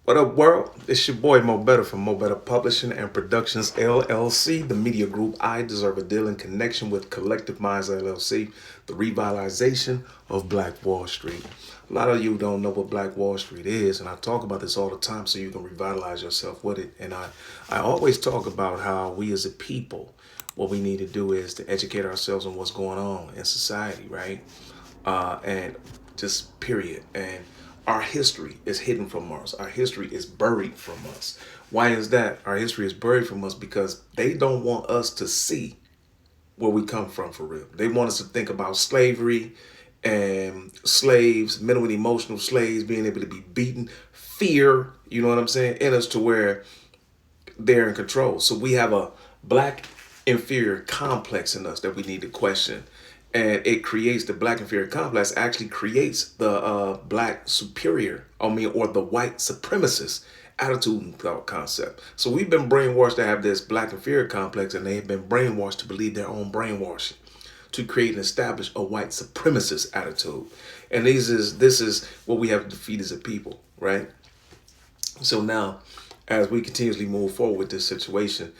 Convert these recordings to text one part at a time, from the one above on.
What up, world? It's your boy Mo Better from Mo Better Publishing and Productions LLC, the media group I deserve a deal in connection with Collective Minds LLC, the revitalization of Black Wall Street. A lot of you don't know what Black Wall Street is, and I talk about this all the time so you can revitalize yourself with it. And I always talk about how we as a people, what we need to do is to educate ourselves on what's going on in society, right? And just period. And our history is hidden from us. Our history is buried from us. Why is that? Our history is buried from us because they don't want us to see where we come from for real. They want us to think about slavery and slaves, mental and emotional slaves being able to be beaten, fear, you know what I'm saying, in us to where they're in control. So we have a black inferior complex in us that we need to question. And it creates the black inferior complex, actually creates the black superior, or the white supremacist attitude and thought concept. So we've been brainwashed to have this black inferior complex, and they've been brainwashed to believe their own brainwashing to create and establish a white supremacist attitude. And this is what we have to defeat as a people, right? So now, as we continuously move forward with this situation,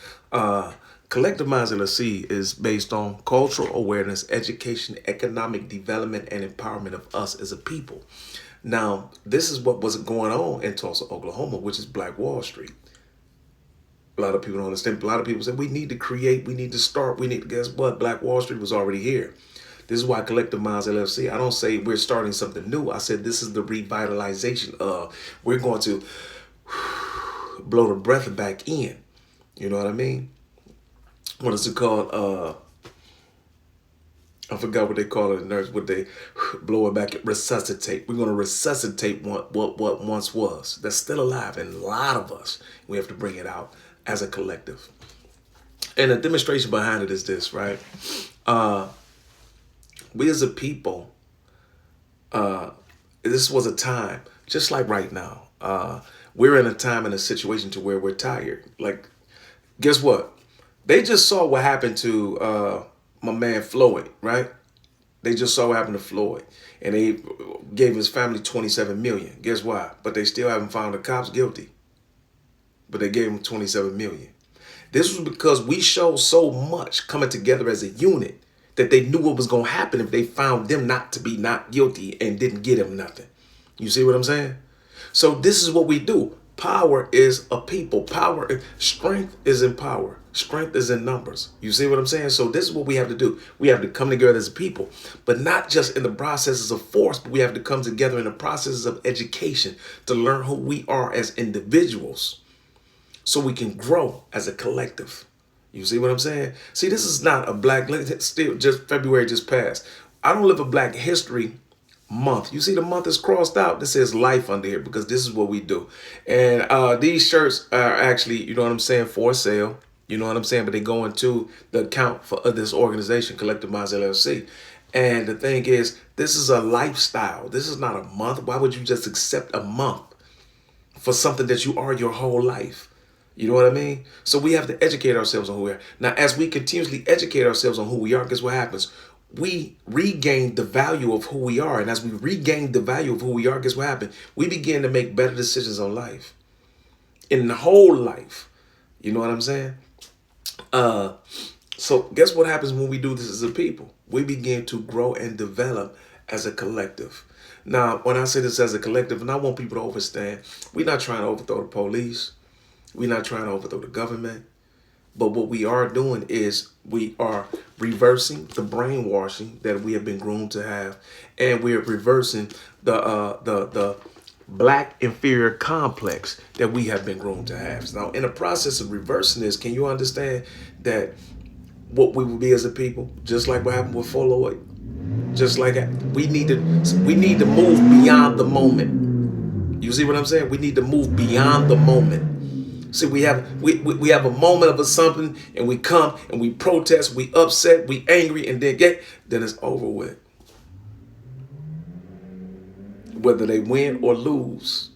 Collective Minds LLC is based on cultural awareness, education, economic development, and empowerment of us as a people. Now, this is what was going on in Tulsa, Oklahoma, which is Black Wall Street. A lot of people don't understand. A lot of people say, we need to create, we need to start, we need to, guess what? Black Wall Street was already here. This is why Collective Minds LLC, I don't say we're starting something new. I said this is the revitalization of, we're going to blow the breath back in. You know what I mean? What is it called? I forgot what they call it in nurse. What they blow it back, resuscitate. We're going to resuscitate what once was. That's still alive, and a lot of us, we have to bring it out as a collective. And the demonstration behind it is this, right? We as a people, this was a time, just like right now, we're in a time and a situation to where we're tired. Like, guess what? They just saw what happened to my man Floyd, right? They just saw what happened to Floyd. And they gave his family $27 million. Guess why? But they still haven't found the cops guilty. But they gave him $27 million. This was because we showed so much coming together as a unit that they knew what was going to happen if they found them not to be not guilty and didn't get him nothing. You see what I'm saying? So this is what we do. Power is a people. Power, strength is in power. Strength is in numbers. You see what I'm saying? So this is what we have to do. We have to come together as a people, but not just in the processes of force, but we have to come together in the processes of education to learn who we are as individuals so we can grow as a collective. You see what I'm saying? See, this is not a black, still just February just passed. I don't live a Black History Month. You see the month is crossed out. This says life under here because this is what we do. And these shirts are actually, you know what I'm saying, for sale. You know what I'm saying? But they go into the account for this organization, Collective Minds LLC. And the thing is, this is a lifestyle. This is not a month. Why would you just accept a month for something that you are your whole life? You know what I mean? So we have to educate ourselves on who we are. Now, as we continuously educate ourselves on who we are, guess what happens? We regain the value of who we are. And as we regain the value of who we are, guess what happens? We begin to make better decisions on life. In the whole life. You know what I'm saying? So guess what happens when we do this as a people? We begin to grow and develop as a collective. Now, when I say this as a collective, and I want people to understand, we're not trying to overthrow the police. We're not trying to overthrow the government. But what we are doing is we are reversing the brainwashing that we have been groomed to have, and we are reversing the black inferior complex that we have been groomed to have. Now, in the process of reversing this, can you understand that what we will be as a people, just like what happened with Floyd, just like we need to move beyond the moment. You see what I'm saying? We need to move beyond the moment. See, we have a moment of a something, and we come and we protest, we upset, we angry, and then it's over with. Whether they win or lose,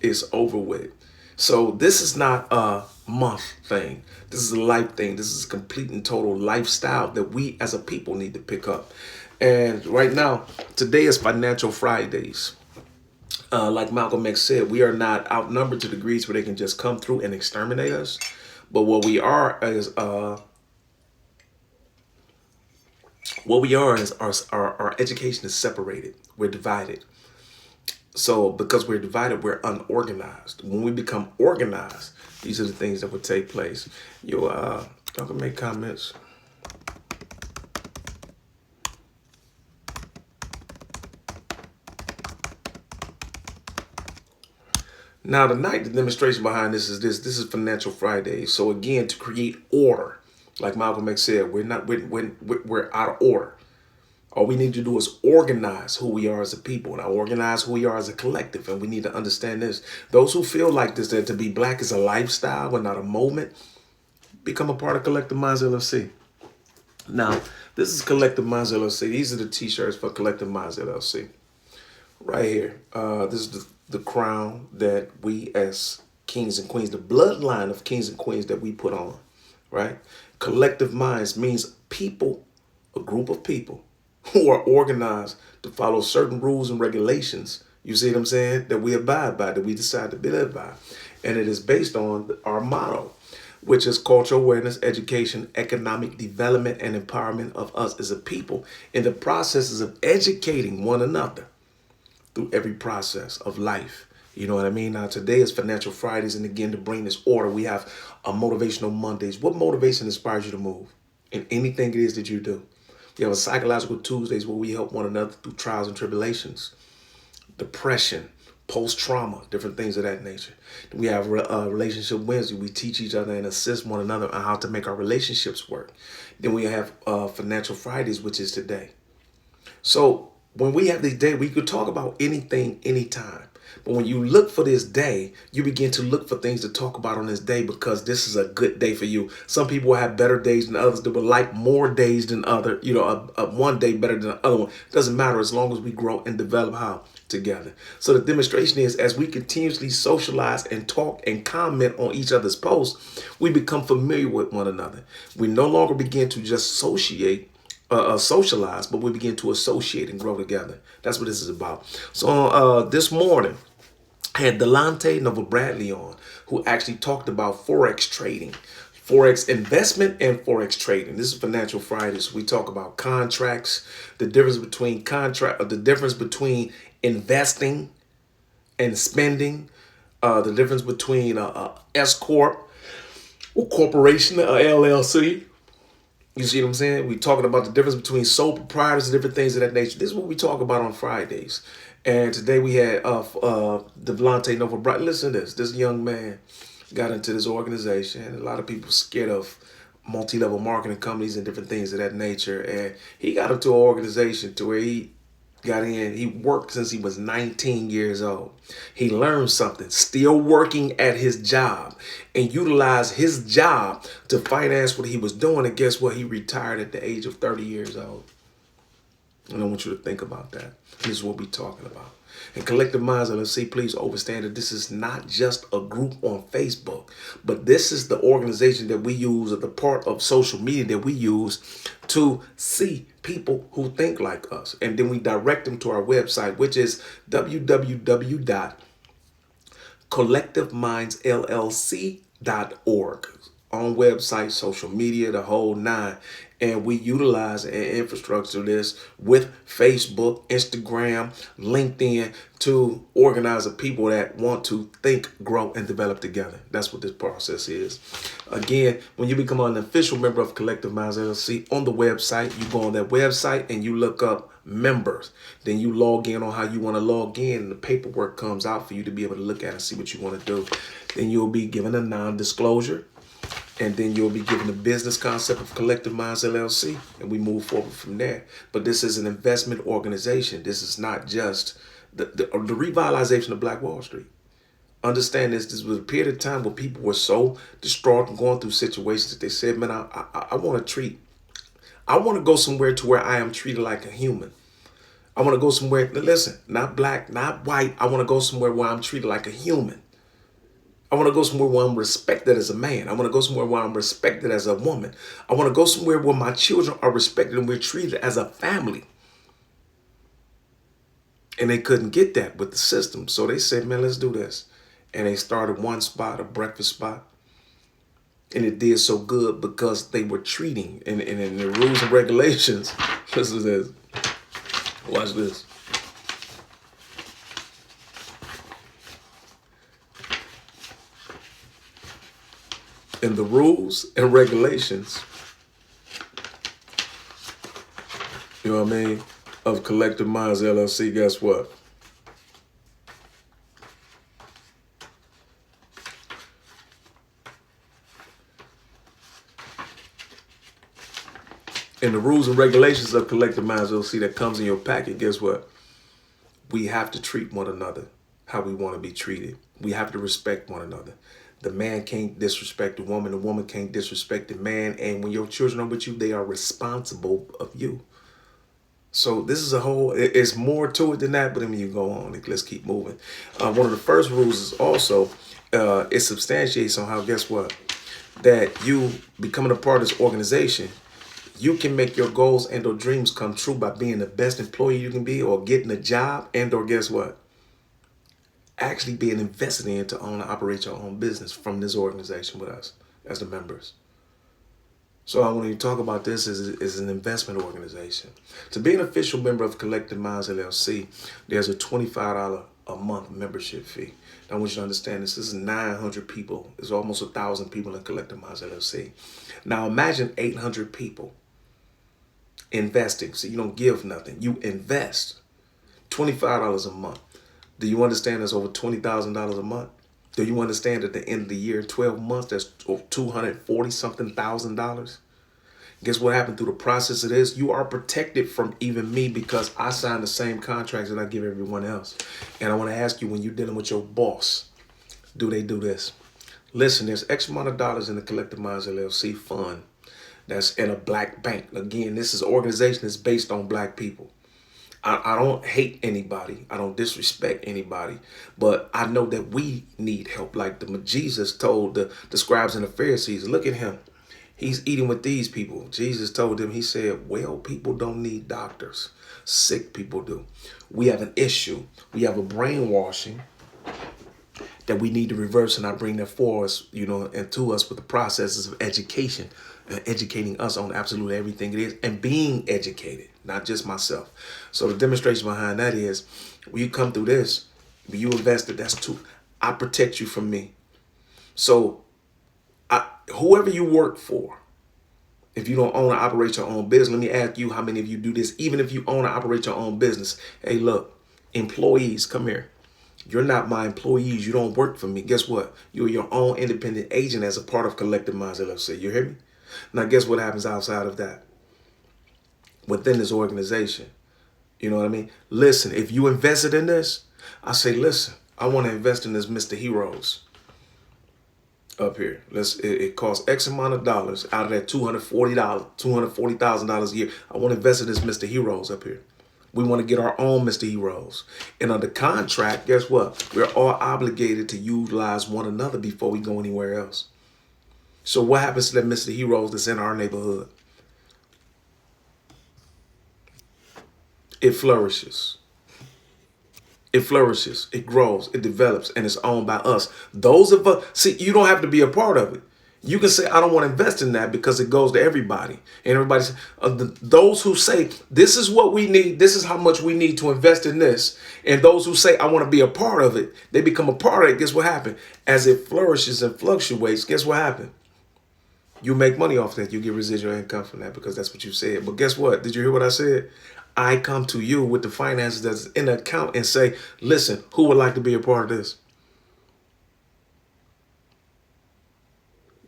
it's over with. So this is not a month thing. This is a life thing. This is a complete and total lifestyle that we as a people need to pick up. And right now, today is Financial Fridays. Like Malcolm X said, we are not outnumbered to degrees where they can just come through and exterminate us. But what we are is our education is separated. We're divided. So because we're divided, we're unorganized. When we become organized, these are the things that would take place. Y'all can make comments. Now tonight, the demonstration behind this is this. This is Financial Friday. So again, to create order, like Malcolm X said, we're out of order. All we need to do is organize who we are as a people. Now organize who we are as a collective. And we need to understand this. Those who feel like this, that to be black is a lifestyle and not a moment, become a part of Collective Minds LLC. Now, this is Collective Minds LLC. These are the t-shirts for Collective Minds LLC. Right here. This is the crown that we as kings and queens, the bloodline of kings and queens that we put on. Right? Collective Minds means people, a group of people who are organized to follow certain rules and regulations, you see what I'm saying, that we abide by, that we decide to live by. And it is based on our motto, which is cultural awareness, education, economic development, and empowerment of us as a people in the processes of educating one another through every process of life. You know what I mean? Now, today is Financial Fridays, and again, to bring this order, we have a Motivational Mondays. What motivation inspires you to move in anything it is that you do? We have a Psychological Tuesdays where we help one another through trials and tribulations, depression, post-trauma, different things of that nature. We have Relationship Wednesday. We teach each other and assist one another on how to make our relationships work. Then we have Financial Fridays, which is today. So when we have this day, we could talk about anything, anytime. But when you look for this day, you begin to look for things to talk about on this day because this is a good day for you. Some people will have better days than others. They will like more days than other. One day better than the other one. It doesn't matter as long as we grow and develop how together. So the demonstration is as we continuously socialize and talk and comment on each other's posts, we become familiar with one another. We no longer begin to just socialize, but we begin to associate and grow together. That's what this is about. So this morning, I had Delonte Nova Bradley on, who actually talked about Forex trading, Forex investment and Forex trading. This is Financial Fridays. We talk about contracts, the difference between investing and spending, the difference between S Corp or corporation, LLC. You see what I'm saying? We're talking about the difference between sole proprietors and different things of that nature. This is what we talk about on Fridays. And today we had Delonte Nova Bradley. Listen to this. This young man got into this organization. And a lot of people scared of multi-level marketing companies and different things of that nature. And he got into an organization to where he got in. He worked since he was 19 years old. He learned something, still working at his job, and utilized his job to finance what he was doing. And guess what? He retired at the age of 30 years old. And I want you to think about that. This is what we're talking about. And Collective Minds LLC, please understand that this is not just a group on Facebook, but this is the organization that we use, or the part of social media that we use to see people who think like us. And then we direct them to our website, which is www.collectivemindsllc.org. On website, social media, the whole nine. And we utilize an infrastructure this with Facebook, Instagram, LinkedIn to organize the people that want to think, grow, and develop together. That's what this process is. Again, when you become an official member of Collective Minds LLC on the website, you go on that website and you look up members. Then you log in on how you want to log in, and the paperwork comes out for you to be able to look at and see what you want to do. Then you'll be given a non-disclosure. And then you'll be given the business concept of Collective Minds LLC, and we move forward from there. But this is an investment organization. This is not just the revitalization of Black Wall Street. Understand this. This was a period of time where people were so distraught and going through situations that they said, man, I want to go somewhere to where I am treated like a human. I want to go somewhere, listen, not black, not white. I want to go somewhere where I'm treated like a human. I want to go somewhere where I'm respected as a man. I want to go somewhere where I'm respected as a woman. I want to go somewhere where my children are respected and we're treated as a family. And they couldn't get that with the system. So they said, man, let's do this. And they started one spot, a breakfast spot. And it did so good because they were treating, and in the rules and regulations, listen to this. Watch this. In the rules and regulations, you know what I mean, of Collective Minds LLC, guess what? In the rules and regulations of Collective Minds LLC that comes in your packet, guess what? We have to treat one another how we want to be treated. We have to respect one another. The man can't disrespect the woman can't disrespect the man, and when your children are with you, they are responsible of you. So this is a whole, it's more to it than that, but I mean, you go on, let's keep moving. One of the first rules is also, it substantiates on how, guess what? That you becoming a part of this organization, you can make your goals and or dreams come true by being the best employee you can be, or getting a job, and or guess what? Actually being invested in to own and operate your own business from this organization with us as the members. So I want to talk about this as an investment organization. To be an official member of Collective Minds LLC, there's a $25 a month membership fee. Now I want you to understand this is 900 people. There's almost 1,000 people in Collective Minds LLC. Now imagine 800 people investing. So you don't give nothing. You invest $25 a month. Do you understand that's over $20,000 a month? Do you understand at the end of the year, 12 months, that's $240-something thousand? Guess what happened through the process of this? You are protected from even me because I signed the same contracts that I give everyone else. And I want to ask you, when you're dealing with your boss, do they do this? Listen, there's X amount of dollars in the Collective Minds LLC fund that's in a black bank. Again, this is an organization that's based on black people. I don't hate anybody. I don't disrespect anybody. But I know that we need help. Like Jesus told the scribes and the Pharisees, look at him. He's eating with these people. Jesus told them, he said, well, people don't need doctors. Sick people do. We have an issue. We have a brainwashing that we need to reverse, and I bring that for us, and to us with the processes of education, educating us on absolutely everything it is, and being educated, not just myself. So the demonstration behind that is, when you come through this, when you invested, that's two. I protect you from me. So whoever you work for, if you don't own or operate your own business, let me ask you how many of you do this, even if you own or operate your own business. Hey, look, employees, come here. You're not my employees. You don't work for me. Guess what? You're your own independent agent as a part of Collective Minds LLC. You hear me? Now, guess what happens outside of that? Within this organization. You know what I mean? Listen, if you invested in this, I say, listen, I want to invest in this Mr. Heroes up here. It costs X amount of dollars out of that $240,000 a year. I want to invest in this Mr. Heroes up here. We want to get our own Mr. Heroes. And under contract, guess what? We're all obligated to utilize one another before we go anywhere else. So what happens to that Mr. Heroes that's in our neighborhood? It flourishes. It flourishes, it grows, it develops, and it's owned by us. Those of us, see, you don't have to be a part of it. You can say, I don't want to invest in that because it goes to everybody. And everybody, those who say, this is what we need, this is how much we need to invest in this. And those who say, I want to be a part of it, they become a part of it. Guess what happened? As it flourishes and fluctuates, guess what happened? You make money off that. You get residual income from that because that's what you said. But guess what? Did you hear what I said? I come to you with the finances that's in the account and say, listen, who would like to be a part of this?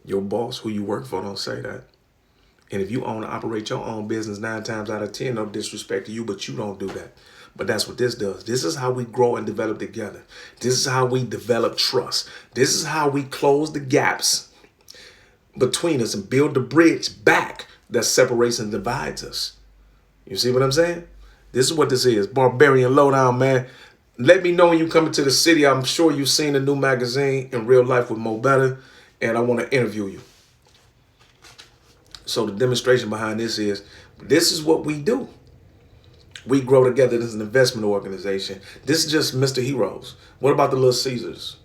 Your boss, who you work for, don't say that. And if you own and operate your own business, 9 times out of 10, no disrespect to you, but you don't do that. But that's what this does. This is how we grow and develop together. This is how we develop trust. This is how we close the gaps between us and build the bridge back that separates and divides us. You see what I'm saying? This is what this is. Barbarian Lowdown, man. Let me know when you come into the city. I'm sure you've seen the new magazine, In Real Life with Mo Better, and I want to interview you. So the demonstration behind this is what we do. We grow together as an investment organization. This is just Mr. Heroes. What about the Little Caesars?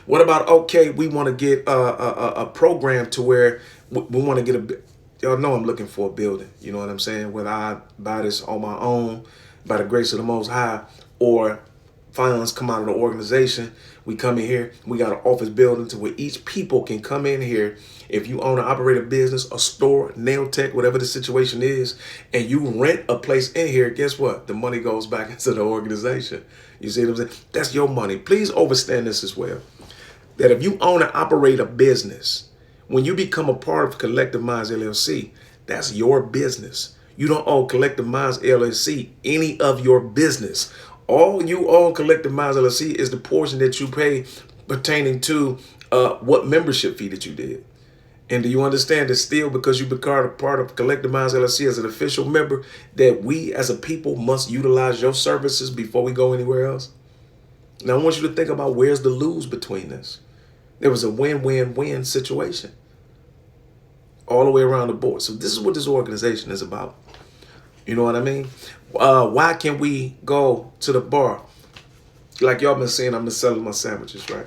What about, okay, we want to get a program to where we want to get a, y'all know I'm looking for a building. You know what I'm saying? Whether I buy this on my own, by the grace of the Most High, or funds come out of the organization, we come in here, we got an office building to where each people can come in here. If you own or operate a business, a store, nail tech, whatever the situation is, and you rent a place in here, guess what? The money goes back into the organization. You see what I'm saying? That's your money. Please understand this as well. That if you own and operate a business, when you become a part of Collective Minds LLC, that's your business. You don't own Collective Minds LLC any of your business. All you own Collective Minds LLC is the portion that you pay pertaining to what membership fee that you did. And do you understand that still, because you become a part of Collective Minds LLC as an official member, that we as a people must utilize your services before we go anywhere else? Now, I want you to think about where's the lose between this. There was a win-win-win situation all the way around the board. So this is what this organization is about. You know what I mean? Why can't we go to the bar? Like y'all been saying, I've been selling my sandwiches, right?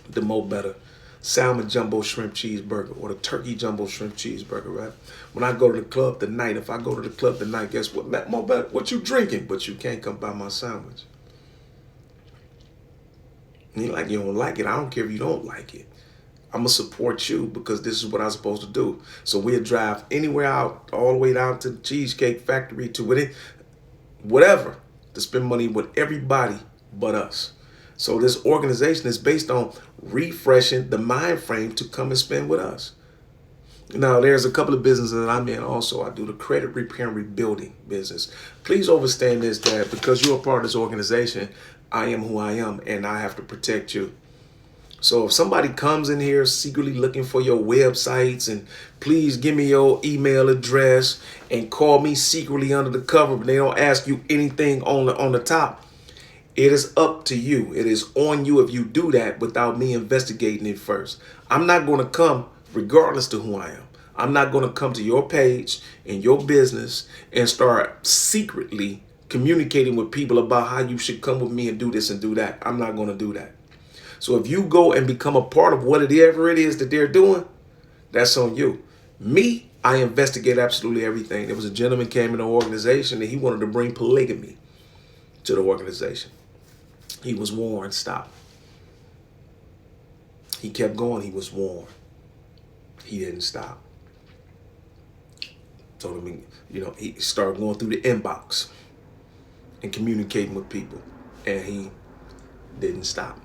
The Mo Better salmon jumbo shrimp cheeseburger or the turkey jumbo shrimp cheeseburger, right? When I go to the club tonight, if I go to the club tonight, guess what? Mo Better, what you drinking? But you can't come buy my sandwich. And you're like, you don't like it. I don't care if you don't like it. I'm going to support you because this is what I'm supposed to do. So we'll drive anywhere out, all the way down to the Cheesecake Factory, to whatever, to spend money with everybody but us. So this organization is based on refreshing the mind frame to come and spend with us. Now, there's a couple of businesses that I'm in also. I do the credit repair and rebuilding business. Please understand this, that because you're a part of this organization, I am who I am, and I have to protect you. So if somebody comes in here secretly looking for your websites, and please give me your email address and call me secretly under the cover, but they don't ask you anything on the top, it is up to you. It is on you if you do that without me investigating it first. I'm not going to come regardless to who I am. I'm not going to come to your page and your business and start secretly communicating with people about how you should come with me and do this and do that. I'm not going to do that. So if you go and become a part of whatever it is that they're doing, that's on you. Me, I investigate absolutely everything. There was a gentleman came in the organization and he wanted to bring polygamy to the organization. He was warned, stop. He kept going, he was warned. He didn't stop. Told him, he started going through the inbox and communicating with people, and he didn't stop.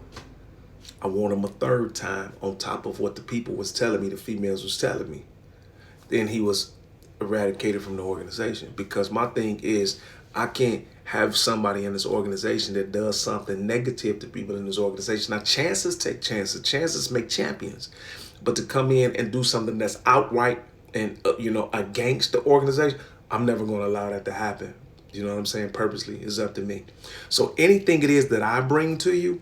I warned him a third time on top of what the people was telling me, the females was telling me. Then he was eradicated from the organization, because my thing is, I can't have somebody in this organization that does something negative to people in this organization. Now, chances take chances. Chances make champions. But to come in and do something that's outright and, against the organization, I'm never going to allow that to happen. You know what I'm saying? Purposely, it's up to me. So anything it is that I bring to you,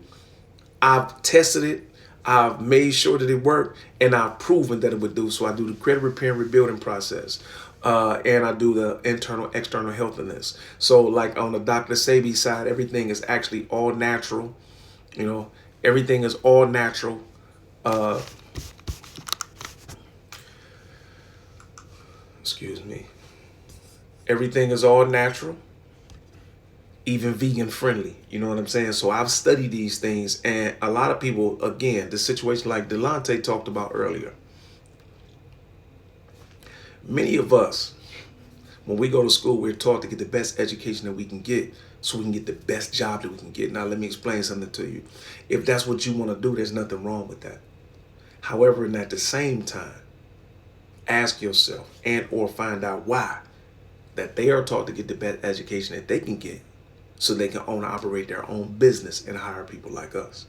I've tested it, I've made sure that it worked, and I've proven that it would do. So I do the credit repair and rebuilding process, and I do the internal, external healthiness. So like on the Dr. Sebi side, everything is actually all natural. Everything is all natural. Excuse me. Everything is all natural. Even vegan friendly, you know what I'm saying? So I've studied these things, and a lot of people, again, the situation like Delonte talked about earlier. Many of us, when we go to school, we're taught to get the best education that we can get so we can get the best job that we can get. Now, let me explain something to you. If that's what you want to do, there's nothing wrong with that. However, and at the same time, ask yourself and or find out why that they are taught to get the best education that they can get, so they can own and operate their own business and hire people like us.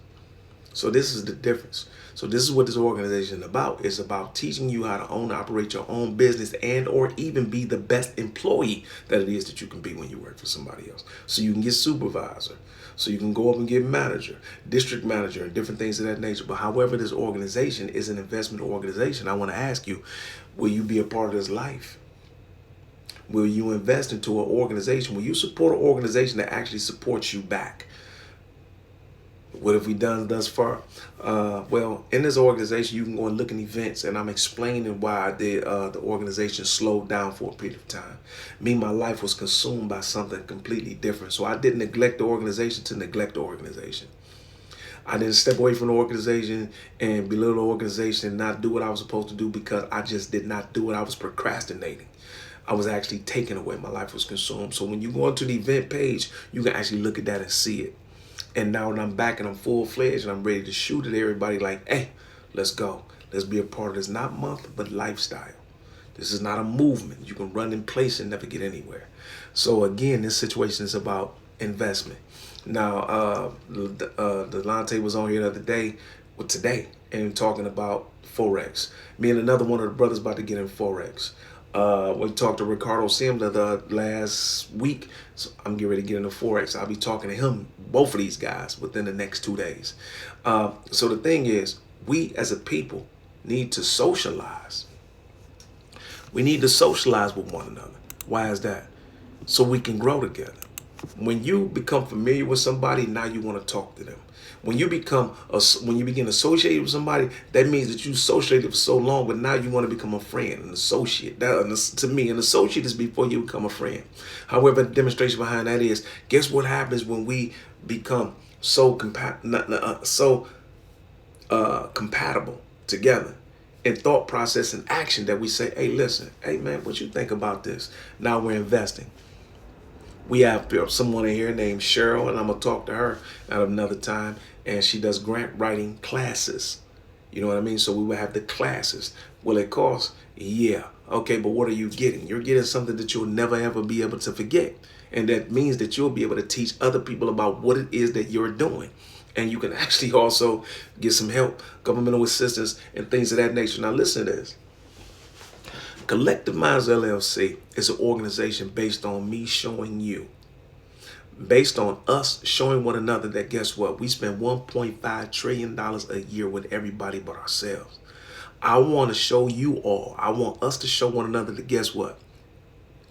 So this is the difference. So this is what this organization is about. It's about teaching you how to own and operate your own business, and or even be the best employee that it is that you can be when you work for somebody else. So you can get supervisor. So you can go up and get manager, district manager, and different things of that nature. But however, this organization is an investment organization, I want to ask you, will you be a part of this life? Will you invest into an organization? Will you support an organization that actually supports you back? What have we done thus far? Well, in this organization, you can go and look at events, and I'm explaining why I did the organization slowed down for a period of time. Me, my life was consumed by something completely different. So I didn't neglect the organization to neglect the organization. I didn't step away from the organization and belittle the organization and not do what I was supposed to do because I just did not do it. I was procrastinating. I was actually taken away. My life was consumed. So when you go onto the event page, you can actually look at that and see it. And now when I'm back and I'm full-fledged and I'm ready to shoot at everybody like, hey, let's go. Let's be a part of this, not month, but lifestyle. This is not a movement. You can run in place and never get anywhere. So again, this situation is about investment. Now, Delonte was on here the other day, well, today, and talking about Forex. Me and another one of the brothers about to get in Forex. We talked to Ricardo Sims the last week, so I'm getting ready to get into Forex. I'll be talking to him, both of these guys, within the next 2 days. So the thing is, we as a people need to socialize. We need to socialize with one another. Why is that? So we can grow together. When you become familiar with somebody, now you want to talk to them. When you begin associating with somebody, that means that you associated for so long, but now you want to become a friend, an associate. To me, an associate is before you become a friend. However, the demonstration behind that is, guess what happens when we become so compatible together in thought process and action that we say, hey, listen, hey, man, what you think about this? Now we're investing. We have someone in here named Cheryl, and I'm going to talk to her at another time, and she does grant writing classes. You know what I mean? So we will have the classes. Will it cost? Yeah. Okay, but what are you getting? You're getting something that you'll never, ever be able to forget. And that means that you'll be able to teach other people about what it is that you're doing. And you can actually also get some help, governmental assistance, and things of that nature. Now, listen to this. Collective Minds LLC is an organization based on me showing you, based on us showing one another that guess what? We spend $1.5 trillion a year with everybody but ourselves. I want to show you all, I want us to show one another that guess what?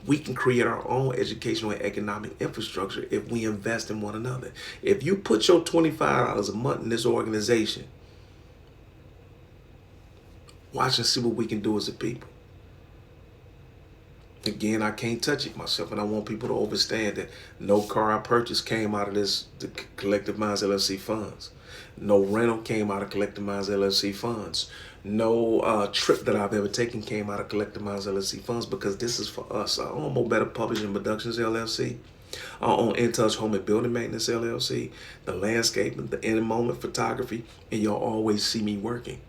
We can create our own educational and economic infrastructure if we invest in one another. If you put your $25 a month in this organization, watch and see what we can do as a people. Again, I can't touch it myself, and I want people to understand that no car I purchased came out of the Collective Minds LLC funds. No rental came out of Collective Minds LLC funds. No trip that I've ever taken came out of Collective Minds LLC funds, because this is for us. I own Mo Better Publishing Productions LLC. I own In Touch Home and Building Maintenance LLC, the landscaping, the in moment photography, and you'll always see me working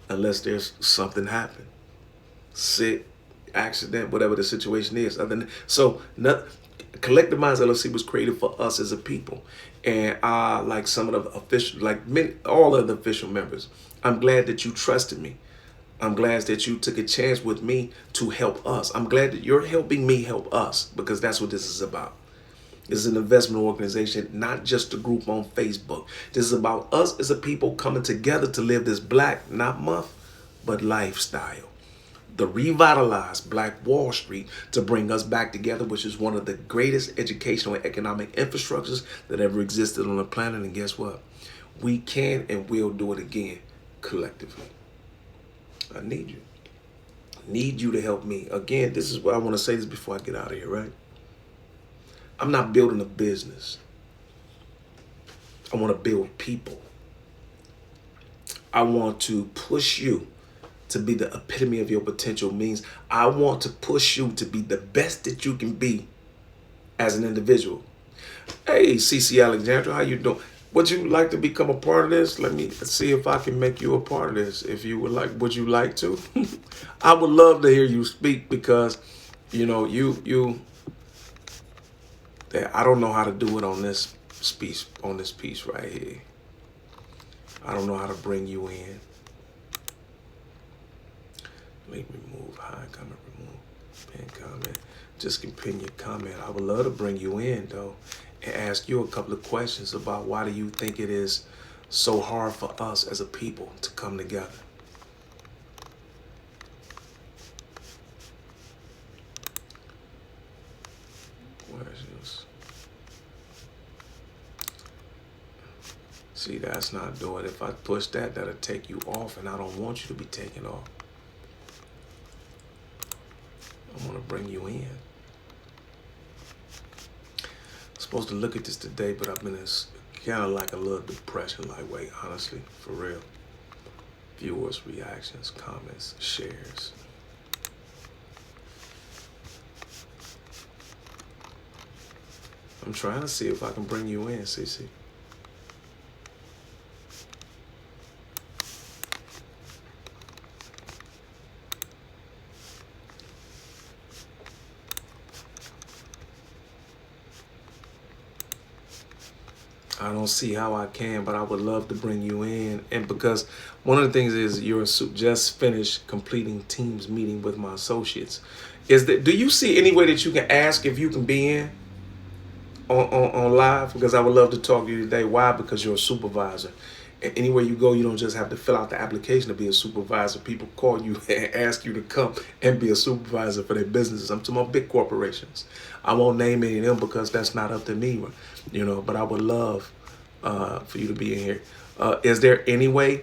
unless there's something happen. Sick, accident, whatever the situation is. Collective Minds LLC was created for us as a people, and like some of the official, all of the official members, I'm glad that you trusted me. I'm glad that you took a chance with me to help us. I'm glad that you're helping me help us, because that's what this is about. This is an investment organization, not just a group on Facebook. This is about us as a people coming together to live this Black, not month, but lifestyle. The revitalized Black Wall Street to bring us back together, which is one of the greatest educational and economic infrastructures that ever existed on the planet. And guess what? We can and will do it again collectively. I need you. I need you to help me. Again, this is what I want to say this before I get out of here, right? I'm not building a business. I want to build people. I want to push you to be the epitome of your potential. Means I want to push you to be the best that you can be as an individual. Hey, CC Alexandra, how you doing? Would you like to become a part of this? Let me see if I can make you a part of this. If you would like, would you like to? I would love to hear you speak, because, you know, I don't know how to do it on this piece right here. I don't know how to bring you in. Link remove, hide comment, remove, pin comment. Just can pin your comment. I would love to bring you in though and ask you a couple of questions about why do you think it is so hard for us as a people to come together. See, that's not doing it. If I push that, that'll take you off, and I don't want you to be taken off. I want to bring you in. I'm supposed to look at this today, but I've been in kind of like a little depression, like, wait, honestly, for real. Viewers, reactions, comments, shares. I'm trying to see if I can bring you in, CC. I don't see how I can, but I would love to bring you in. And because one of the things is you're just finished completing Teams meeting with my associates. Is that, do you see any way that you can ask if you can be in on live? Because I would love to talk to you today. Why? Because you're a supervisor. And anywhere you go, you don't just have to fill out the application to be a supervisor. People call you and ask you to come and be a supervisor for their businesses. I'm talking about big corporations. I won't name any of them because that's not up to me, you know, but I would love for you to be in here. Is there any way,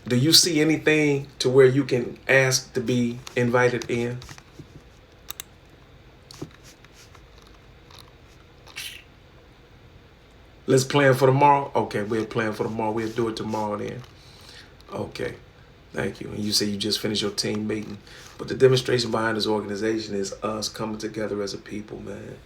do you see anything to where you can ask to be invited in? Let's plan for tomorrow. Okay, we'll plan for tomorrow. We'll do it tomorrow then. Okay, thank you. And you say you just finished your team meeting. But the demonstration behind this organization is us coming together as a people, man.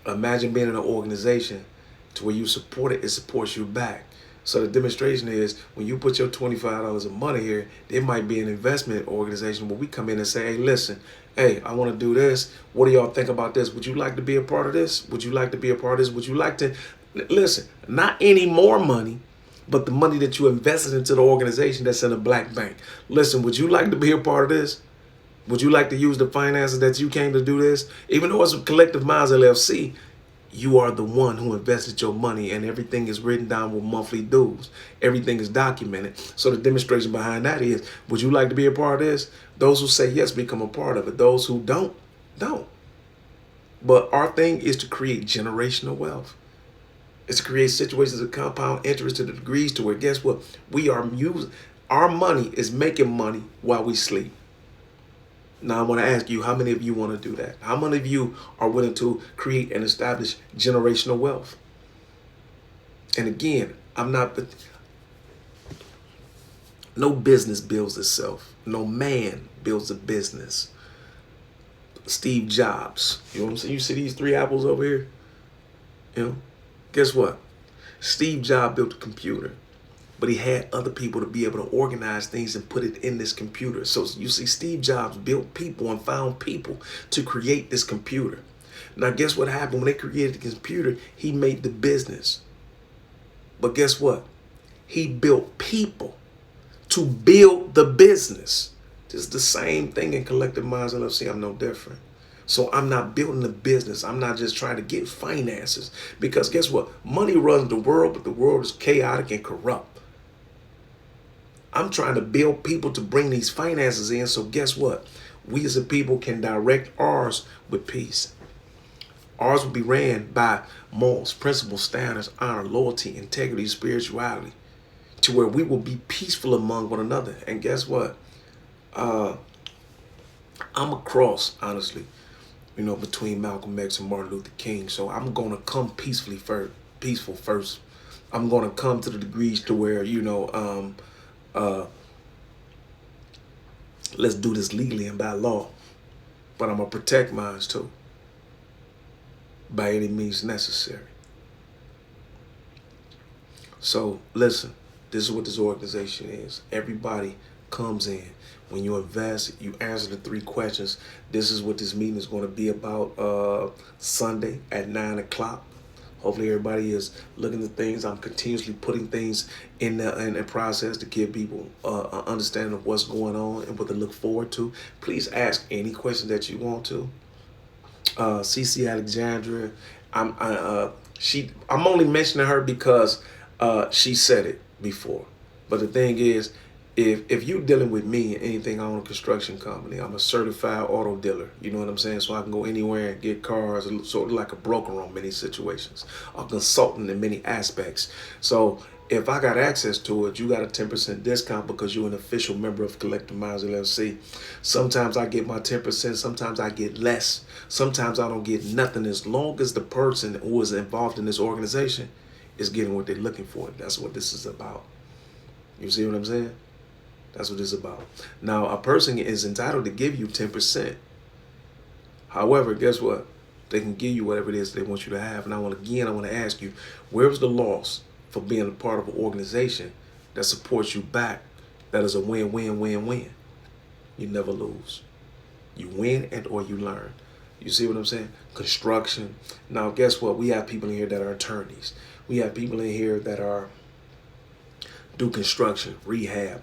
Imagine being in an organization to where you support it supports you back. So the demonstration is when you put your $25 of money here, there might be an investment organization where we come in and say, hey, listen, hey, I want to do this. What do y'all think about this? Would you like to be a part of this? Would you like to be a part of this? Would you like to, listen, not any more money, but the money that you invested into the organization that's in a black bank. Listen, would you like to be a part of this? Would you like to use the finances that you came to do this? Even though it's a Collective Minds LLC, you are the one who invested your money, and everything is written down with monthly dues. Everything is documented. So the demonstration behind that is, would you like to be a part of this? Those who say yes become a part of it. Those who don't. But our thing is to create generational wealth. It's to create situations of compound interest to the degrees to where, guess what? We are using, our money is making money while we sleep. Now I want to ask you, how many of you want to do that? How many of you are willing to create and establish generational wealth? And again, no business builds itself. No man builds a business. Steve Jobs, you know what I'm saying? You see these three apples over here? You know, guess what? Steve Jobs built a computer, but he had other people to be able to organize things and put it in this computer. So you see, Steve Jobs built people and found people to create this computer. Now, guess what happened when they created the computer? He made the business. But guess what? He built people to build the business. It's the same thing in Collective Minds LLC. I'm no different. So I'm not building a business. I'm not just trying to get finances. Because guess what? Money runs the world, but the world is chaotic and corrupt. I'm trying to build people to bring these finances in. So guess what? We as a people can direct ours with peace. Ours will be ran by morals, principles, standards, honor, loyalty, integrity, spirituality, to where we will be peaceful among one another. And guess what? I'm a cross, honestly, you know, between Malcolm X and Martin Luther King. So I'm going to come peaceful first. I'm going to come to the degrees to where, you know, let's do this legally and by law. But I'm going to protect mine too, by any means necessary. So listen, this is what this organization is. Everybody comes in. When you invest, you answer the 3 questions. This is what this meeting is going to be about Sunday at 9 o'clock. Hopefully everybody is looking at things. I'm continuously putting things in the process to give people an understanding of what's going on and what to look forward to. Please ask any question that you want to. CC Alexandra, I'm only mentioning her because she said it before. But the thing is, if you dealing with me, anything, I own a construction company. I'm a certified auto dealer. You know what I'm saying? So I can go anywhere and get cars, sort of like a broker on many situations, a consultant in many aspects. So if I got access to it, you got a 10% discount because you're an official member of Collective Minds LLC. Sometimes I get my 10%, sometimes I get less. Sometimes I don't get nothing, as long as the person who is involved in this organization is getting what they're looking for. That's what this is about. You see what I'm saying? That's what it's about. Now, a person is entitled to give you 10%. However, guess what? They can give you whatever it is they want you to have. And I want to ask you, where's the loss for being a part of an organization that supports you back? That is a win-win-win-win. You never lose. You win and or you learn. You see what I'm saying? Construction. Now, guess what? We have people in here that are attorneys. We have people in here that do construction, rehab.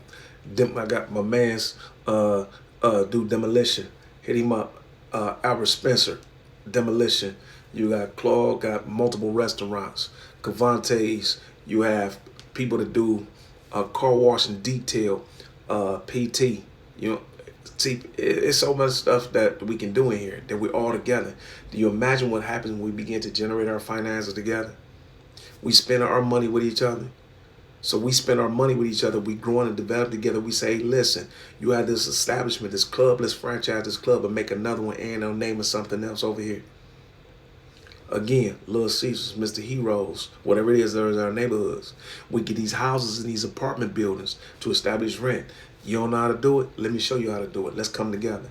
I got my man's do demolition. Hit him up. Albert Spencer, demolition. You got Claude, got multiple restaurants. Cavante's, you have people that do car wash and detail, PT. You know, see, it's so much stuff that we can do in here that we're all together. Do you imagine what happens when we begin to generate our finances together? We spend our money with each other. So we spend our money with each other. We grow and develop together. We say, hey, listen, you have this establishment, this club, let's franchise this club and make another one and I'll name it something else over here. Again, Little Caesars, Mr. Heroes, whatever it is that is in our neighborhoods. We get these houses and these apartment buildings to establish rent. You don't know how to do it? Let me show you how to do it. Let's come together.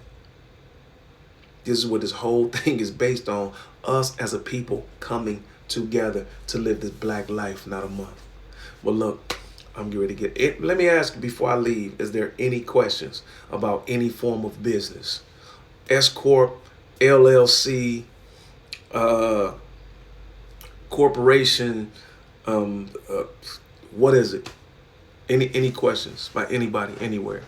This is what this whole thing is based on, us as a people coming together to live this black life, not a month. Well, look, I'm getting ready to get it. Let me ask you before I leave, is there any questions about any form of business? S Corp, LLC, corporation, what is it? Any questions by anybody, anywhere?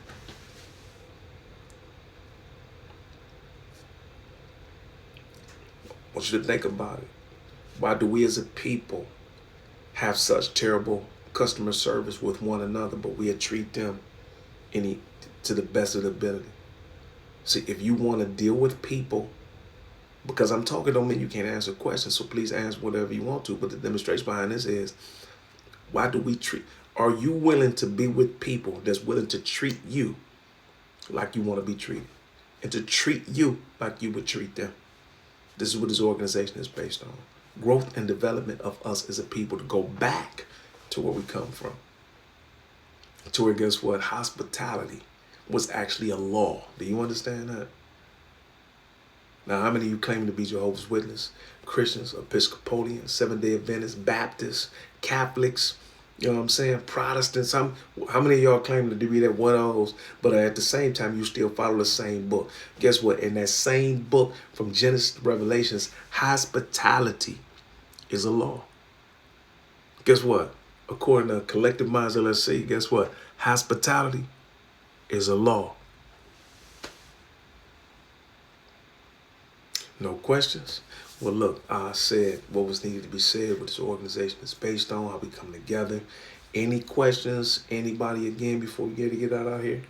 I want you to think about it. Why do we as a people have such terrible customer service with one another, but we treat them to the best of the ability? See, if you want to deal with people, because I'm talking don't mean you can't answer questions, so please ask whatever you want to, but the demonstration behind this is, why do we are you willing to be with people that's willing to treat you like you want to be treated, and to treat you like you would treat them? This is what this organization is based on. Growth and development of us as a people to go back to where we come from. To where, guess what? Hospitality was actually a law. Do you understand that? Now, how many of you claim to be Jehovah's Witness, Christians, Episcopalians, Seventh-day Adventists, Baptists, Catholics, you know what I'm saying, Protestants? How many of y'all claim to be that one of those, but at the same time, you still follow the same book? Guess what? In that same book, from Genesis to Revelations, hospitality is a law. Guess what? According to Collective Minds LLC, guess what? Hospitality is a law. No questions? Well, look, I said what was needed to be said, what this organization is based on, how we come together. Any questions, anybody, again, before we get out here?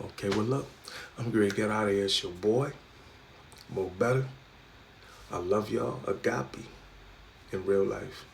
Okay, well, look, I'm going to get out of here. It's your boy, Mo Better. I love y'all. Agape in real life.